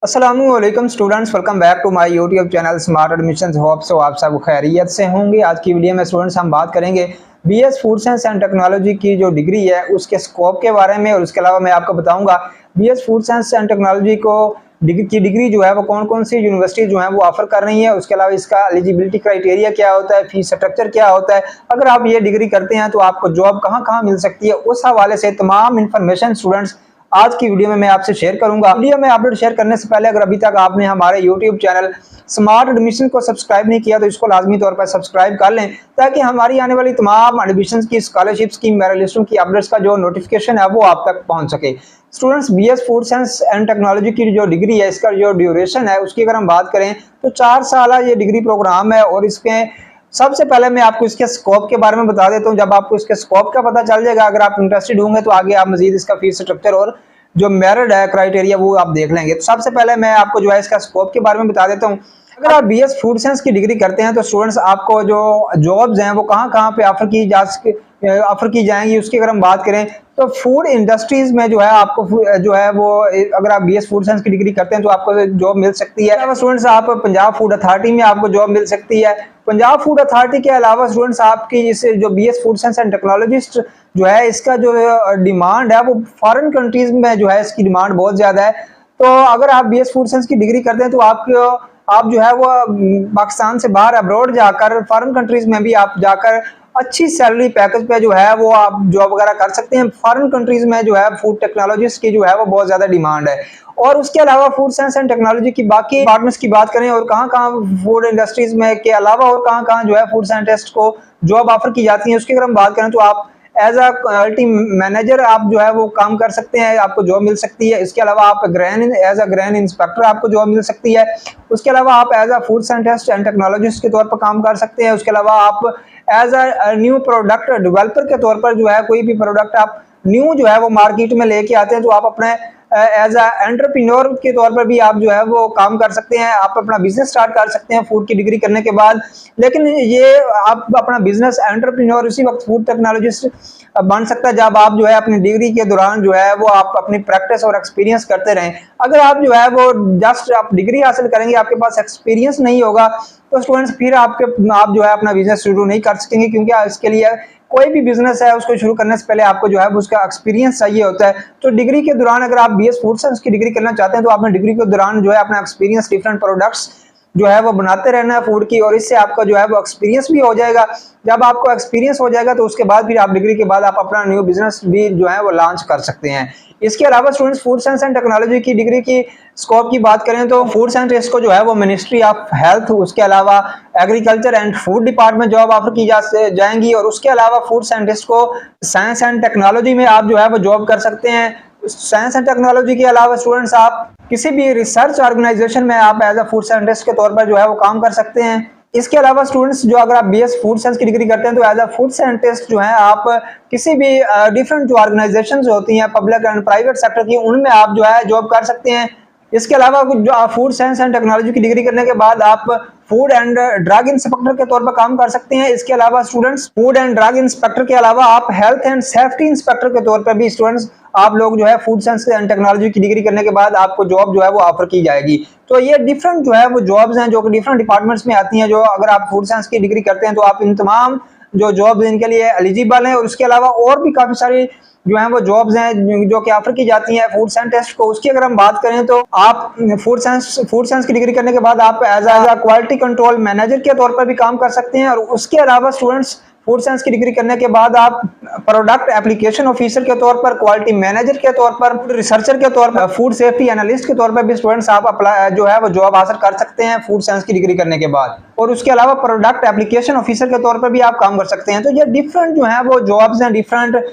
अस्सलामुअलैकुम students, welcome back to my YouTube channel smart admissions. Hope so आप सब खैरियत से होंगे। आज की वीडियो में स्टूडेंट्स हम बात करेंगे BS food science and technology की जो डिग्री है उसके स्कोप के बारे में, और उसके अलावा मैं आपको बताऊंगा BS food science and technology को डिग्री जो है वो कौन कौन सी यूनिवर्सिटी जो है वो ऑफर कर रही है। उसके अलावा इसका एलिजिबिलिटी क्राइटेरिया क्या होता है, फीस स्ट्रक्चर क्या होता है, अगर आप ये डिग्री करते हैं तो आपको जॉब कहाँ कहाँ मिल सकती है, उस हवाले से तमाम इन्फॉर्मेशन स्टूडेंट्स आज की वीडियो में मैं आपसे शेयर करूंगा। वीडियो में अपडेट शेयर करने से पहले अगर अभी तक आपने हमारे यूट्यूब चैनल स्मार्ट एडमिशन को सब्सक्राइब नहीं किया तो इसको लाजमी तौर पर सब्सक्राइब कर लें, ताकि हमारी आने वाली तमाम एडमिशन की, स्कॉलरशिप्स की, मेरिट लिस्टों की अपडेट्स का जो नोटिफिकेशन है वो आप तक पहुंच सके। Students, BS food science and technology की जो डिग्री है, इसका जो ड्यूरेशन है उसकी अगर हम बात करें तो 4 साल ये डिग्री प्रोग्राम है। और इसके सबसे पहले मैं आपको इसके स्कोप के बारे में बता देता हूं। जब आपको इसके स्कोप का पता चल जाएगा, अगर आप इंटरेस्टेड होंगे तो आगे आप मजीद इसका फीस स्ट्रक्चर और जो मेरिट है, क्राइटेरिया, वो आप देख लेंगे। तो सबसे पहले मैं आपको जो है इसका स्कोप के बारे में बता देता हूँ। अगर आप बीएस फूड साइंस की डिग्री करते हैं तो स्टूडेंट्स आपको जो जॉब्स हैं वो कहाँ कहाँ पे ऑफर की जाएंगी, उसकी अगर हम बात करें तो फूड इंडस्ट्रीज में जो है आपको जो है वो, अगर आप बीएस फूड साइंस की डिग्री करते हैं तो आपको जॉब मिल सकती है। स्टूडेंट्स, आप पंजाब फूड अथॉरिटी में आपको जॉब मिल सकती है। पंजाब फूड अथॉरिटी के अलावा स्टूडेंट्स आपकी जैसे जो BS food science and technologist जो है, इसका जो डिमांड है वो फॉरेन कंट्रीज में जो है इसकी डिमांड बहुत ज्यादा है। तो अगर आप बीएस फूड साइंस की डिग्री करते हैं तो आप जो है वो पाकिस्तान से बाहर अब्रॉड जाकर फॉरेन कंट्रीज में भी आप जाकर अच्छी सैलरी पैकेज पे जो है वो आप जॉब वगैरह कर सकते हैं। फॉरेन कंट्रीज में जो है फूड टेक्नोलॉजिस्ट की जो है वो बहुत ज्यादा डिमांड है। और उसके अलावा फूड साइंस एंड टेक्नोलॉजी की बाकी डिपार्टमेंट्स की बात करें और कहाँ कहाँ फूड इंडस्ट्रीज में के अलावा और कहाँ कहाँ जो है फूड साइंटिस्ट को जॉब ऑफर की जाती है, उसकी अगर हम बात करें तो आप एज अ क्वालिटी मैनेजर आप जो है वो काम कर सकते हैं, आपको जॉब मिल सकती है। इसके अलावा आप एज अ ग्रेन इंस्पेक्टर आपको जॉब मिल सकती है। उसके अलावा आप as a food scientist and technologist के तौर पर काम कर सकते हैं। उसके अलावा आप as a new product developer के तौर पर जो है कोई भी प्रोडक्ट आप न्यू जो है वो मार्केट में लेके आते हैं तो आप अपने एज अ एंटरप्रेन्योर के तौर पर भी आप जो है वो काम कर सकते हैं। आप अपना बिजनेस स्टार्ट कर सकते हैं फूड की डिग्री करने के बाद। लेकिन ये आप अपना बिजनेस एंटरप्रेन्योर उसी वक्त फूड टेक्नोलॉजिस्ट बन सकता है जब आप जो है अपनी डिग्री के दौरान जो है वो आप अपनी प्रैक्टिस और एक्सपीरियंस करते रहें। अगर आप जो है वो जस्ट आप डिग्री हासिल करेंगे, आपके पास एक्सपीरियंस नहीं होगा, तो स्टूडेंट्स फिर आप जो है अपना बिजनेस शुरू नहीं कर सकेंगे, क्योंकि इसके लिए कोई भी बिजनेस है उसको शुरू करने से पहले आपको जो है उसका एक्सपीरियंस चाहिए होता है। तो डिग्री के दौरान अगर आप बीएस फूड साइंस की डिग्री करना चाहते हैं तो आपने डिग्री के दौरान जो है अपना एक्सपीरियंस डिफरेंट प्रोडक्ट्स जो है वो बनाते रहना है फूड की, और इससे आपका जो है वो एक्सपीरियंस भी हो जाएगा। जब आपको एक्सपीरियंस हो जाएगा तो उसके बाद फिर आप डिग्री के बाद आप अपना न्यू बिजनेस भी जो है वो लॉन्च कर सकते हैं। इसके अलावा students, food science and technology की डिग्री की स्कोप की बात करें तो फूड साइंटिस्ट को जो है वो मिनिस्ट्री ऑफ हेल्थ, उसके अलावा agriculture and food department job offer की जाएंगी। और उसके अलावा फूड साइंटिस्ट को साइंस एंड टेक्नोलॉजी में आप जो है वो जॉब कर सकते हैं। साइंस एंड टेक्नोलॉजी के अलावा स्टूडेंट्स आप किसी भी रिसर्च ऑर्गेनाइजेशन में आप एज अ फूड साइंटिस्ट के तौर पर जो है वो काम कर सकते हैं। इसके अलावा स्टूडेंट्स, जो अगर आप बीएस फूड साइंस की डिग्री करते हैं तो एज अ फूड साइंटिस्ट जो है आप किसी भी डिफरेंट जो ऑर्गेनाइजेशंस होती हैं पब्लिक एंड प्राइवेट सेक्टर की, उनमें आप जो है जॉब कर सकते हैं। इसके अलावा जो आप फूड साइंस एंड टेक्नोलॉजी की डिग्री करने के बाद आप फूड एंड ड्रग इंस्पेक्टर के तौर पर काम कर सकते हैं। इसके अलावा students, food and drug inspector के अलावा आप हेल्थ एंड सेफ्टी इंस्पेक्टर के तौर पर भी स्टूडेंट्स आप लोग जो है फूड साइंस एंड टेक्नोलॉजी की डिग्री करने के बाद आपको जॉब जो है वो ऑफर की जाएगी। तो ये डिफरेंट जो है वो जॉब्स हैं जो कि डिफरेंट डिपार्टमेंट्स में आती हैं। जो अगर आप फूड साइंस की डिग्री करते हैं तो आप इन तमाम जो जॉब्स इनके लिए एलिजिबल हैं। और उसके अलावा और भी काफी सारी जो है वो जॉब्स हैं जो कि ऑफर की जाती हैं फूड साइंटिस्ट को। उसकी अगर हम बात करें तो आप फूड साइंस की डिग्री करने के बाद आप as a quality control manager के तौर पर भी काम कर सकते हैं। और उसके अलावा स्टूडेंट्स, फूड साइंस की डिग्री करने के बाद आप प्रोडक्ट एप्लीकेशन ऑफिसर के तौर पर, क्वालिटी मैनेजर के तौर पर, रिसर्चर के तौर पर, फूड सेफ्टी एनालिस्ट के तौर पर भी स्टूडेंट्स आप अप्लाई जो है वो जॉब हासिल कर सकते हैं फूड साइंस की डिग्री करने के बाद। और उसके अलावा प्रोडक्ट एप्लीकेशन ऑफिसर के तौर पर भी आप काम कर सकते हैं। तो ये डिफरेंट जो है वो जॉब्स हैं, डिफरेंट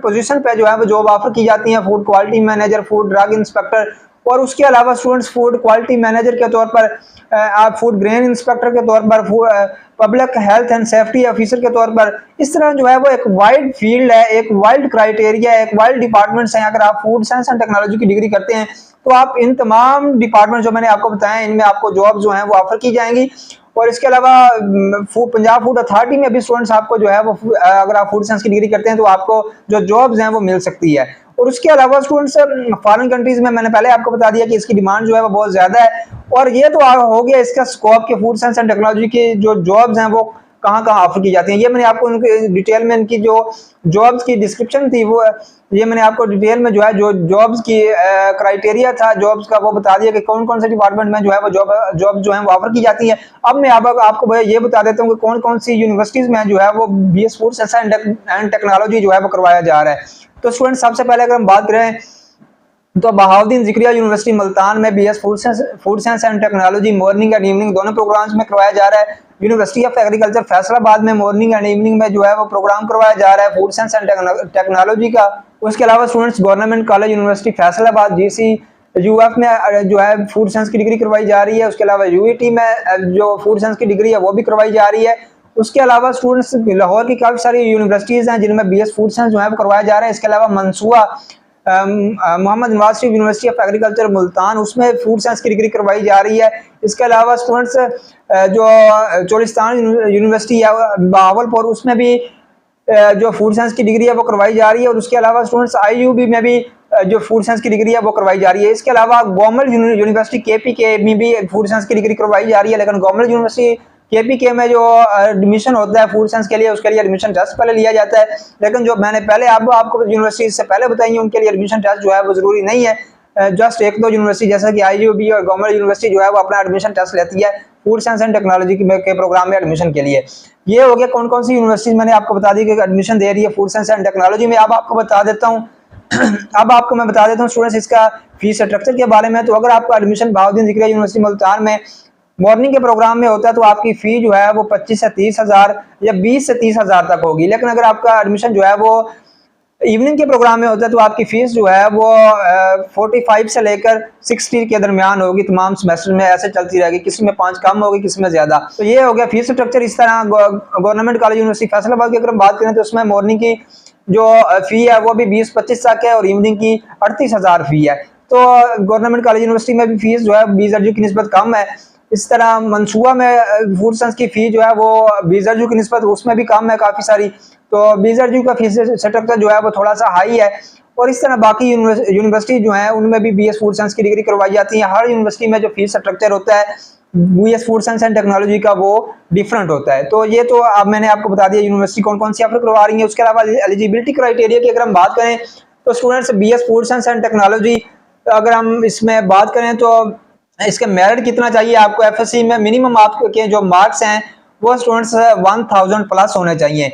पोजीशन पे जो है वो जॉब ऑफर की जाती है। Food quality manager, food drug inspector, और उसके अलावा स्टूडेंट्स फूड क्वालिटी मैनेजर के तौर पर, आप फूड ग्रेन इंस्पेक्टर के तौर पर, public health and safety officer के तौर पर। इस तरह जो है वो एक वाइड फील्ड है, एक वाइड क्राइटेरिया है, एक वाइड डिपार्टमेंट्स हैं। अगर आप फूड साइंस एंड टेक्नोलॉजी की डिग्री करते हैं तो आप इन तमाम डिपार्टमेंट जो मैंने आपको बताया इनमें आपको जॉब जो है वो ऑफर की जाएंगी। और इसके अलावा पंजाब फूड अथॉरिटी में भी स्टूडेंट्स आपको जो है वो, अगर आप फूड साइंस की डिग्री करते हैं तो आपको जो जॉब्स हैं वो मिल सकती है। और उसके अलावा स्टूडेंट्स फॉरेन कंट्रीज में मैंने पहले आपको बता दिया कि इसकी डिमांड जो है वो बहुत ज्यादा है। और ये तो हो गया इसका स्कोप के फूड साइंस एंड टेक्नोलॉजी की जो जॉब्स हैं वो कहाँ कहाँ ऑफर की जाती हैं। ये मैंने आपको उनके डिटेल में इनकी जो जॉब्स की डिस्क्रिप्शन थी वो ये मैंने आपको डिटेल में जो है जो जॉब्स की क्राइटेरिया था जॉब्स का वो बता दिया कि कौन कौन से डिपार्टमेंट में जो है वो जॉब जो है वो ऑफर की जाती है। अब मैं आपको ये बता देता हूँ कि कौन कौन सी यूनिवर्सिटीज में जो है वो BS food science and technology जो है वो करवाया जा रहा है। तो स्टूडेंट सबसे पहले अगर हम बात करें तो बहाउद्दीन ज़िक्रिया यूनिवर्सिटी मुल्तान में BS food science and technology morning and evening दोनों प्रोग्राम्स में करवाया जा रहा है। यूनिवर्सिटी ऑफ एग्रीकल्चर फैसलाबाद में मॉर्निंग एंड इवनिंग में जो है वो प्रोग्राम करवाया जा रहा है फूड साइंस एंड टेक्नोलॉजी का। उसके अलावा students government college university Faisalabad GCUF में जो है फूड साइंस की डिग्री करवाई जा रही है। उसके अलावा UET में जो फूड साइंस की डिग्री है वो भी करवाई जा रही है। उसके अलावा स्टूडेंट्स लाहौर की काफ़ी सारी यूनिवर्सिटीज़ हैं जिनमें BS फूड साइंस जो है वो करवाया जा रहा है। इसके अलावा मंसूआ Mohammad Nawaz Sharif university of agriculture Multan उसमें फूड साइंस की डिग्री करवाई जा रही है। इसके अलावा स्टूडेंट्स जो चोलिस्तान यूनिवर्सिटी है बहावलपुर उसमें भी जो फूड साइंस की डिग्री है वो करवाई जा रही है। और उसके अलावा स्टूडेंट्स IUB में भी जो फूड साइंस की डिग्री है वो करवाई जा रही है। इसके अलावा गवर्नमेंट यूनिवर्सिटी KPK में भी फूड साइंस की डिग्री करवाई जा रही है। लेकिन गवर्नमेंट यूनिवर्सिटी KPK में जो एडमिशन होता है फूड साइंस के लिए उसके लिए एडमिशन टेस्ट पहले लिया जाता है। लेकिन जो मैंने पहले आपको यूनिवर्सिटी से पहले बताई है उनके लिए एडमिशन टेस्ट जो है वो जरूरी नहीं है। जस्ट एक दो यूनिवर्सिटी जैसा कि IUB और गवर्नमेंट यूनिवर्सिटी जो है वो अपना एडमिशन टेस्ट लेती है फूड साइंस एंड टेक्नोलॉजी के प्रोग्राम में एडमिशन के लिए। ये हो गया कौन कौन सी यूनिवर्सिटीज मैंने आपको बता दी कि एडमिशन दे रही है फूड साइंस एंड टेक्नोलॉजी में। अब आपको बता देता हूँ अब आपको मैं बता देता हूँ स्टूडेंट्स इसका फीस स्ट्रक्चर के बारे में। तो अगर आपका एडमिशन बहाउद्दीन ज़िक्रिया यूनिवर्सिटी मुल्तान में मॉर्निंग के प्रोग्राम में होता है तो आपकी फी जो है वो 25 से 30 हज़ार या 20 से 30 हज़ार तक होगी। लेकिन अगर आपका एडमिशन जो है वो इवनिंग के प्रोग्राम में होता है तो आपकी फीस जो है वो 45 से लेकर 60 के दरमियान होगी। तमाम सेमेस्टर में ऐसे चलती रहेगी, किसी में 5 कम होगी किसी में ज्यादा। तो ये हो गया फीस स्ट्रक्चर। इस तरह गवर्नमेंट कॉलेज यूनिवर्सिटी फैसलाबाद की अगर हम बात करें तो उसमें मॉर्निंग की जो फी है वो भी 20-25 तक है और इवनिंग की 38,000 फी है। तो गवर्नमेंट कॉलेज यूनिवर्सिटी में भी फीस जो है BSRU की निस्बत कम है। इस तरह मंसूबा में फूड साइंस की फी जो है वो BSRU की निस्बत उसमें भी कम है काफ़ी सारी। तो BSRU का फीस स्ट्रक्चर जो है वो थोड़ा सा हाई है। और इस तरह बाकी यूनिवर्सिटी जो है उनमें भी BS फूड साइंस की डिग्री करवाई जाती है। हर यूनिवर्सिटी में जो फीस स्ट्रक्चर होता है BS food science and technology का वो डिफरेंट होता है। तो ये तो अब मैंने आपको बता दिया यूनिवर्सिटी कौन कौन सी ऑफर करवा रही है। उसके अलावा एलिजिबिलिटी क्राइटेरिया की अगर हम बात करें तो students BS food science and technology अगर हम इसमें बात करें तो इसके मेरिट कितना चाहिए आपको FSC में मिनिमम आपके जो मार्क्स हैं वो स्टूडेंट्स 1000 प्लस होने चाहिए।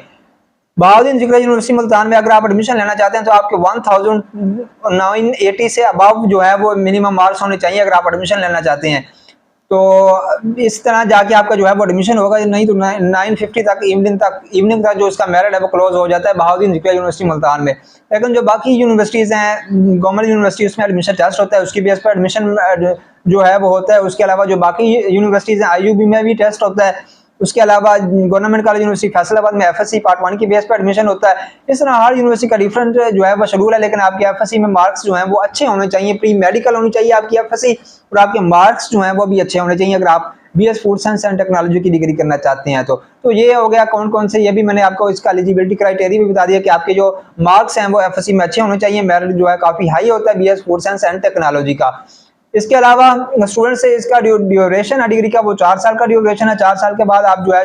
बहाउद्दीन ज़िक्रिया यूनिवर्सिटी मुल्तान में अगर आप एडमिशन लेना चाहते हैं तो आपके 1980 से अबव जो है वो मिनिमम मार्क्स होने चाहिए अगर आप एडमिशन लेना चाहते हैं। तो इस तरह जाके आपका जो है वो एडमिशन होगा, नहीं तो 950 तक इवनिंग तक जो इसका मेरिट है वो क्लोज हो जाता है बहाउद्दीन ज़िक्रिया यूनिवर्सिटी मुल्तान में। लेकिन जो बाकी यूनिवर्सिटीज़ हैं गवर्नमेंट यूनिवर्सिटी उसमें एडमिशन टेस्ट होता है, उसकी बेस पर एडमिशन जो है वो होता है। उसके अलावा जो बाकी यूनिवर्सिटीज़ हैं IUB में भी टेस्ट होता है। उसके अलावा गवर्नमेंट कॉलेज यूनिवर्सिटी फैसलाबाद में FSC पार्ट 1 की बेस पर एडमिशन होता है। इस तरह हर यूनिवर्सिटी का डिफरेंट जो है वो शेड्यूल है। लेकिन आपके FSC में मार्क्स जो हैं वो अच्छे होने चाहिए, प्री मेडिकल होनी चाहिए आपकी FSC और आपके मार्क्स जो हैं वो भी अच्छे होने चाहिए अगर आप BS food science and technology की डिग्री करना चाहते हैं। तो ये हो गया कौन कौन से, ये भी मैंने आपको इसका एलिजिबिलिटी क्राइटेरिया भी बता दिया कि आपके जो मार्क्स हैं वो FSC में अच्छे होने चाहिए। मेरिट जो है काफ़ी हाई होता है BS food science and technology का। इसके अलावा स्टूडेंट से इसका ड्यूरेशन है डिग्री का वो 4 साल का ड्यूरेशन है। 4 साल के बाद आप जो है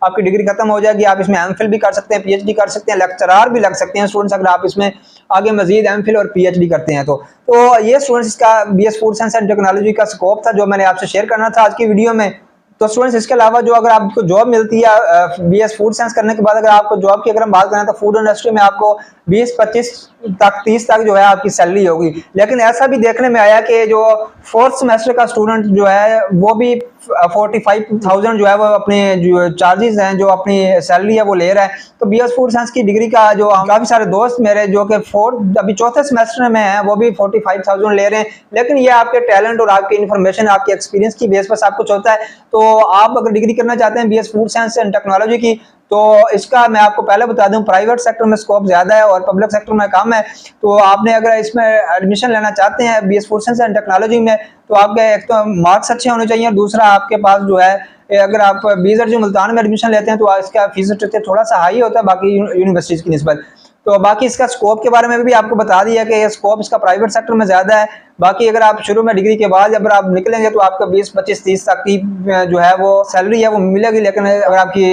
आपकी डिग्री खत्म हो जाएगी। आप इसमें MPhil भी कर सकते हैं, PhD कर सकते हैं, लेक्चरार भी लग सकते हैं स्टूडेंट्स अगर आप इसमें आगे मजीद MPhil और PhD करते हैं तो ये स्टूडेंट्स इसका BS food science and technology का स्कोप था जो मैंने आपसे शेयर करना था आज की वीडियो में। तो स्टूडेंट्स इसके अलावा जो अगर आपको जॉब मिलती है BS फूड साइंस करने के बाद अगर आपको जॉब की अगर हम बात करें तो फूड इंडस्ट्री में आपको 20-25 तक 30 तक जो है आपकी सैलरी होगी। लेकिन ऐसा भी देखने में आया कि जो 4th सेमेस्टर का स्टूडेंट जो है वो भी 45,000 जो है वो अपने जो चार्जेस हैं जो अपनी सैलरी है वो ले रहा है। तो BS फूड साइंस की डिग्री का जो काफ़ी सारे दोस्त मेरे जो कि अभी 4थे सेमेस्टर में हैं वो भी 45,000 ले रहे हैं। लेकिन ये आपके टैलेंट और आपकी इन्फॉर्मेशन आपके एक्सपीरियंस की बेस पर सब कुछ होता है। तो आप अगर डिग्री करना चाहते हैं BS food science and technology की तो इसका मैं आपको पहले बता दूं प्राइवेट सेक्टर में स्कोप ज़्यादा है और पब्लिक सेक्टर में कम है। तो आपने अगर इसमें एडमिशन लेना चाहते हैं BS food science and technology में तो आपके एक तो मार्क्स अच्छे होने चाहिए और दूसरा आपके पास जो है अगर आप BSRU मुल्तान में एडमिशन लेते हैं तो इसका फीस स्ट्रक्चर थोड़ा सा हाई होता है बाकी यूनिवर्सिटीज़ की निस्बत। तो बाकी इसका स्कोप के बारे में भी आपको बता दिया कि ये स्कोप इसका प्राइवेट सेक्टर में ज़्यादा है। बाकी अगर आप शुरू में डिग्री के बाद जब आप निकलेंगे तो आपको 20, 25, 30 तक की जो है वो सैलरी है वो मिलेगी, लेकिन अगर आपकी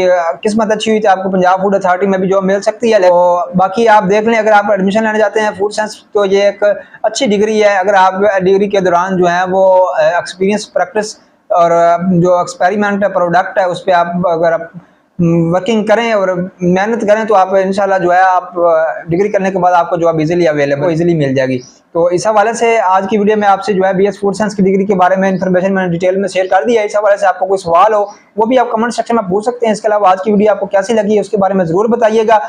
किस्मत अच्छी हुई तो आपको पंजाब फूड अथॉरिटी में भी जॉब मिल सकती है। तो बाकी आप देख लें, अगर आप एडमिशन लेने जाते हैं फूड साइंस तो ये एक अच्छी डिग्री है। अगर आप डिग्री के दौरान जो है वो एक्सपीरियंस, प्रैक्टिस और जो एक्सपेरिमेंट प्रोडक्ट है उस पर आप अगर आप वर्किंग करें और मेहनत करें तो आप इंशाल्लाह जो है आप डिग्री करने के बाद आपको जॉब इजीली अवेलेबल इजीली मिल जाएगी। तो इस हवाले से आज की वीडियो में आपसे जो है बीएस फूड साइंस की डिग्री के बारे में इन्फॉर्मेशन मैंने डिटेल में शेयर कर दिया है। इस हवाले से आपको कोई सवाल हो वो भी आप कमेंट सेक्शन में पूछ सकते हैं। इसके अलावा आज की वीडियो आपको कैसी लगी है उसके बारे में जरूर बताइएगा।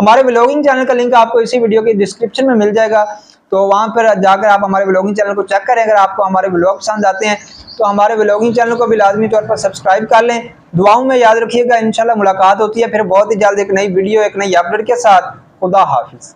हमारे व्लॉगिंग चैनल का लिंक आपको इसी वीडियो के डिस्क्रिप्शन में मिल जाएगा, तो वहाँ पर जाकर आप हमारे व्लॉगिंग चैनल को चेक करें। अगर आपको हमारे व्लॉग पसंद आते हैं तो हमारे व्लॉगिंग चैनल को भी लाजमी तौर पर सब्सक्राइब कर लें। दुआओं में याद रखिएगा। इंशाल्लाह मुलाकात होती है फिर बहुत ही जल्द एक नई वीडियो, एक नई अपडेट के साथ। खुदा हाफिज।